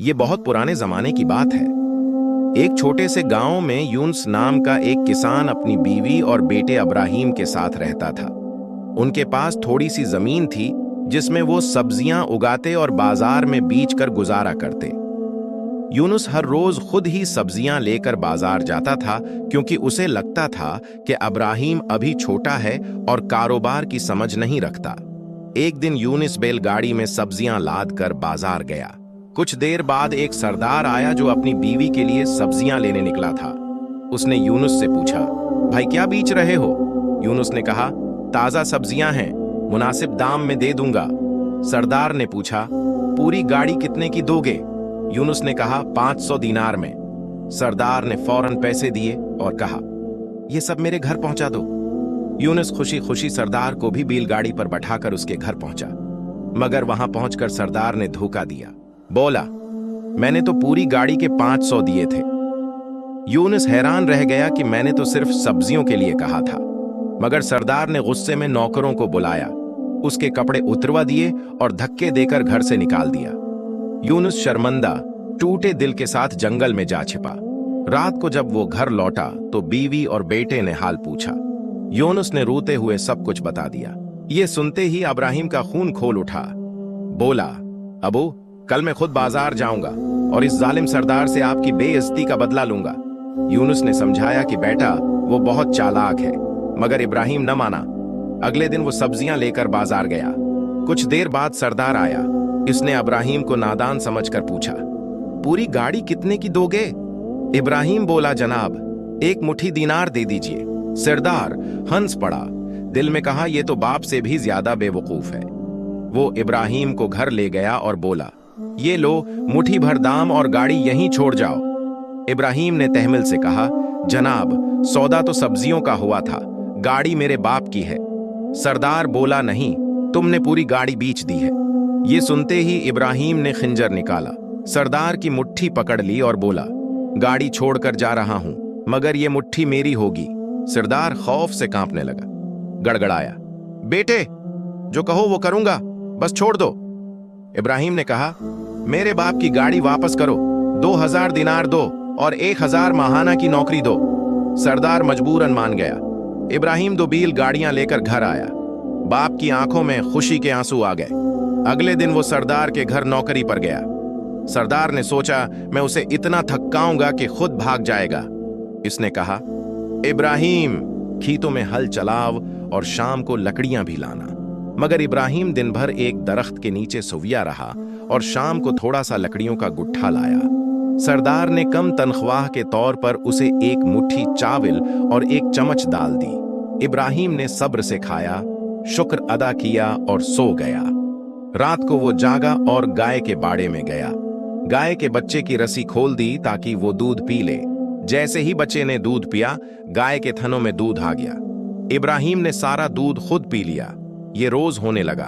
ये बहुत पुराने जमाने की बात है। एक छोटे से गांव में यूनुस नाम का एक किसान अपनी बीवी और बेटे अब्राहीम के साथ रहता था। उनके पास थोड़ी सी जमीन थी जिसमें वो सब्जियां उगाते और बाजार में बेच कर गुजारा करते। यूनुस हर रोज खुद ही सब्जियां लेकर बाजार जाता था क्योंकि उसे लगता था कि अब्राहीम अभी छोटा है और कारोबार की समझ नहीं रखता। एक दिन यूनुस बैलगाड़ी में सब्जियां लाद कर बाजार गया। कुछ देर बाद एक सरदार आया जो अपनी बीवी के लिए सब्जियां लेने निकला था। उसने यूनुस से पूछा, भाई क्या बेच रहे हो? यूनुस ने कहा, ताजा सब्जियां हैं, मुनासिब दाम में दे दूंगा। सरदार ने पूछा, पूरी गाड़ी कितने की दोगे? यूनुस ने कहा, 500 दीनार में। सरदार ने फौरन पैसे दिए और कहा, ये सब मेरे घर पहुंचा दो। यूनुस खुशी खुशी सरदार को भी बैलगाड़ी पर बैठाकर उसके घर पहुंचा, मगर वहां पहुंचकर सरदार ने धोखा दिया। बोला, मैंने तो पूरी गाड़ी के 500 दिए थे। यूनुस हैरान रह गया कि मैंने तो सिर्फ सब्जियों के लिए कहा था। मगर सरदार ने गुस्से में नौकरों को बुलाया, उसके कपड़े उतरवा दिए और धक्के देकर घर से निकाल दिया। यूनुस शर्मिंदा टूटे दिल के साथ जंगल में जा छिपा। रात को जब वो घर लौटा तो बीवी और बेटे ने हाल पूछा। यूनुस ने रोते हुए सब कुछ बता दिया। ये सुनते ही अब्राहीम का खून खोल उठा। बोला, अबू, कल मैं खुद बाजार जाऊंगा और इस जालिम सरदार से आपकी बेइज्जती का बदला लूंगा। यूनुस ने समझाया कि बेटा वो बहुत चालाक है, मगर इब्राहीम न माना। अगले दिन वो सब्जियां लेकर बाजार गया। कुछ देर बाद सरदार आया। इसने अब्राहीम को नादान समझकर पूछा, पूरी गाड़ी कितने की दोगे? इब्राहीम बोला, जनाब, एक मुट्ठी दीनार दे दीजिए। सरदार हंस पड़ा, दिल में कहा, यह तो बाप से भी ज्यादा बेवकूफ है। वो इब्राहीम को घर ले गया और बोला, ये लो मुट्ठी भर दाम और गाड़ी यहीं छोड़ जाओ। इब्राहीम ने तहमिल से कहा, जनाब, सौदा तो सब्जियों का हुआ था, गाड़ी मेरे बाप की है। सरदार बोला, नहीं, तुमने पूरी गाड़ी बेच दी है। ये सुनते ही इब्राहीम ने खंजर निकाला, सरदार की मुट्ठी पकड़ ली और बोला, गाड़ी छोड़कर जा रहा हूं, मगर ये मुट्ठी मेरी होगी। सरदार खौफ से कांपने लगा, गड़गड़ाया, बेटे जो कहो वो करूंगा, बस छोड़ दो। इब्राहीम ने कहा, मेरे बाप की गाड़ी वापस करो, 2000 दिनार दो और 1000 माहाना की नौकरी दो। सरदार मजबूरन मान गया। इब्राहीम 2 बैल गाड़ियां लेकर घर आया। बाप की आंखों में खुशी के आंसू आ गए। अगले दिन वो सरदार के घर नौकरी पर गया। सरदार ने सोचा, मैं उसे इतना थकाऊंगा कि खुद भाग जाएगा। इसने कहा, इब्राहीम, खेतों में हल चलाव और शाम को लकड़ियां भी लाना। मगर इब्राहीम दिन भर एक दरख्त के नीचे सोया रहा और शाम को थोड़ा सा लकड़ियों का गुट्ठा लाया। सरदार ने कम तनख्वाह के तौर पर उसे एक मुट्ठी चावल और एक चम्मच दाल दी। इब्राहीम ने सब्र से खाया, शुक्र अदा किया और सो गया। रात को वो जागा और गाय के बाड़े में गया। गाय के बच्चे की रस्सी खोल दी ताकि वो दूध पी ले। जैसे ही बच्चे ने दूध पिया, गाय के थनों में दूध आ गया। इब्राहीम ने सारा दूध खुद पी लिया। ये रोज होने लगा।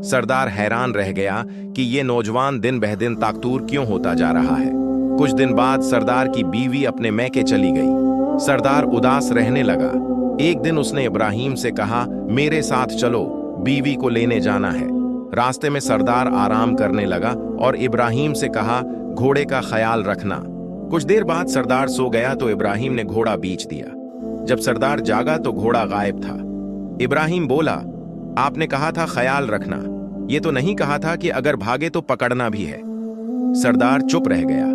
सरदार हैरान रह गया कि ये नौजवान दिन बह दिन ताकतूर क्यों होता जा रहा है। कुछ दिन बाद सरदार की बीवी अपने मैके चली गई। सरदार उदास रहने लगा। एक दिन उसने इब्राहीम से कहा, मेरे साथ चलो, बीवी को लेने जाना है। रास्ते में सरदार आराम करने लगा और इब्राहीम से कहा, घोड़े का ख्याल रखना। कुछ देर बाद सरदार सो गया तो इब्राहीम ने घोड़ा बेच दिया। जब सरदार जागा तो घोड़ा गायब था। इब्राहीम बोला, आपने कहा था ख्याल रखना, ये तो नहीं कहा था कि अगर भागे तो पकड़ना भी है। सरदार चुप रह गया।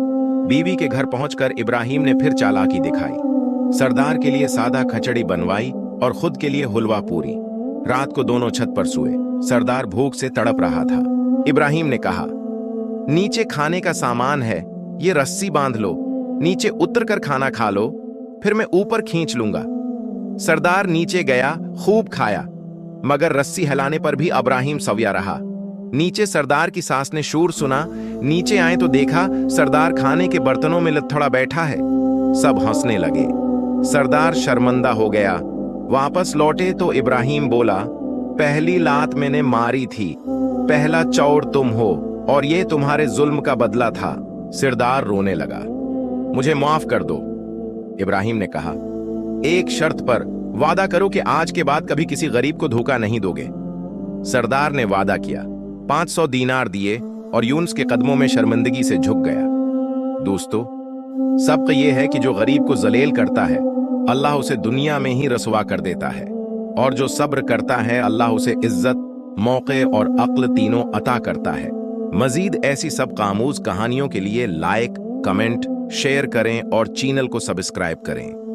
बीवी के घर पहुंचकर इब्राहीम ने फिर चालाकी दिखाई। सरदार के लिए सादा खिचड़ी बनवाई और खुद के लिए हुलवा पूरी। रात को दोनों छत पर सोए। सरदार भूख से तड़प रहा था। इब्राहीम ने कहा, नीचे खाने का सामान है, ये रस्सी बांध लो, नीचे उतर कर खाना खा लो, फिर मैं ऊपर खींच लूंगा। सरदार नीचे गया, खूब खाया, मगर रस्सी हिलाने पर भी इब्राहीम सव्या रहा। नीचे सरदार की सास ने शोर सुना। नीचे आए तो देखा सरदार खाने के बर्तनों में लथड़ा बैठा है। सब हंसने लगे। सरदार शर्मिंदा हो गया। वापस लौटे तो इब्राहीम बोला, पहली लात मैंने मारी थी, पहला चौर तुम हो और ये तुम्हारे जुल्म का बदला था। सरदार रोने लगा। मुझे माफ कर दो। इब्राहीम ने कहा, एक शर्त पर वादा करो कि आज के बाद कभी किसी गरीब को धोखा नहीं दोगे। सरदार ने वादा किया। 500 दीनार दिए और यूनुस के कदमों में शर्मिंदगी से झुक गया। दोस्तों, सबक ये है कि जो गरीब को जलील करता है, अल्लाह उसे दुनिया में ही रसवा कर देता है, और जो सब्र करता है, अल्लाह उसे इज्जत, मौके और अक्ल तीनों अता करता है। मजीद ऐसी सब आमूज कहानियों के लिए लाइक, कमेंट, शेयर करें और चैनल को सब्सक्राइब करें।